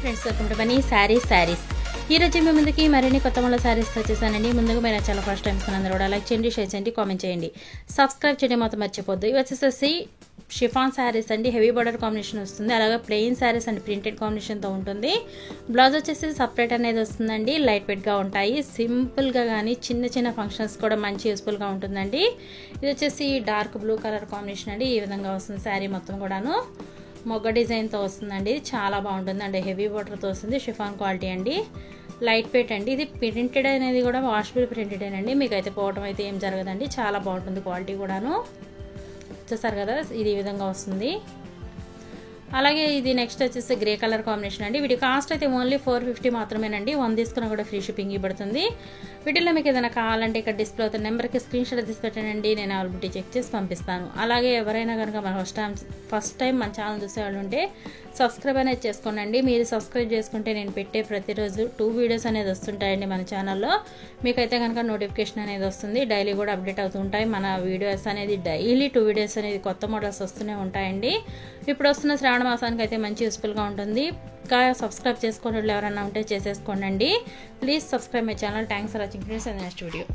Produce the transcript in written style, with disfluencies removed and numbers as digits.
Friends, welcome to money saris. ఈ రోజు మీ ముందుకి మరిన్ని కొత్త మళ్ళీ శారీస్ వచ్చేసానండి. ముందుగా మీరు చాలా ఫస్ట్ టైమ్స్ అందరూ కూడా లైక్ చేయండి, షేర్ చేయండి, కామెంట్ చేయండి, సబ్స్క్రైబ్ చేయడం మాత్రం మర్చిపోద్దు. ఇవి వచ్చేసేసి షిఫాన్ శారీస్ అండి. హెవీ బార్డర్ కాంబినేషన్ వస్తుంది, అలాగే ప్లెయిన్ శారీస్ అండ్ ప్రింటెడ్ కాంబినేషన్తో ఉంటుంది. బ్లౌజ్ వచ్చేసి సపరేట్ అనేది వస్తుందండి. లైట్ వెయిట్గా ఉంటాయి, సింపుల్గా కానీ చిన్న చిన్న ఫంక్షన్స్ కూడా మంచి యూస్ఫుల్గా ఉంటుందండి. ఇది వచ్చేసి డార్క్ బ్లూ కలర్ కాంబినేషన్ అండి. ఈ విధంగా వస్తుంది శారీ మొత్తం కూడాను. మొగ్గ డిజైన్తో వస్తుందండి. చాలా బాగుంటుంది అండి. హెవీ బార్డర్తో వస్తుంది. షిఫాన్ క్వాలిటీ అండి. లైట్ వెయిట్ అండి. ఇది ప్రింటెడ్ అనేది కూడా వాషబుల్ ప్రింటెడ్ అండి. మీకు అయితే పోవటం అయితే ఏం జరగదండి. చాలా బాగుంటుంది క్వాలిటీ కూడాను. చూస్తారు కదా, ఇది ఈ విధంగా వస్తుంది. అలాగే ఇది నెక్స్ట్ వచ్చేసి గ్రే కలర్ కాంబినేషన్ అండి. వీటి కాస్ట్ అయితే ఓన్లీ 450 మాత్రమేనండి. 1 తీసుకున్నా కూడా ఫ్రీ షిప్పింగ్ ఇవ్వబడుతుంది. వీటిలో మీకు ఏదైనా కావాలంటే ఇక్కడ డిస్ప్లే అవుతున్న నెంబర్కి స్క్రీన్ షాట్ తీసి పెట్టండి. నేను అవైలబిలిటీ చెక్ చేసి పంపిస్తాను. అలాగే ఎవరైనా కనుక మన ఫస్ట్ టైం మన ఛానల్ చూసేవాళ్ళు ఉంటే సబ్స్క్రైబ్ అనేది చేసుకోండి. మీరు సబ్స్క్రైబ్ చేసుకుంటే నేను పెట్టే ప్రతిరోజు 2 వీడియోస్ అనేది వస్తుంటాయండి మన ఛానల్లో. మీకైతే కనుక నోటిఫికేషన్ అనేది వస్తుంది. డైలీ కూడా అప్డేట్ అవుతూ ఉంటాయి మన వీడియోస్ అనేది. డైలీ 2 వీడియోస్ అనేది కొత్త మోడల్స్ వస్తూనే ఉంటాయండి. ఇప్పుడు వస్తున్న శ్రావణ మాసానికి అయితే మంచి యూస్ఫుల్గా ఉంటుంది. ఇంకా సబ్స్క్రైబ్ చేసుకునే వాళ్ళు ఎవరైనా ఉంటే చేసేసుకోండి. Please subscribe my channel. Thanks for watching friends. Next video.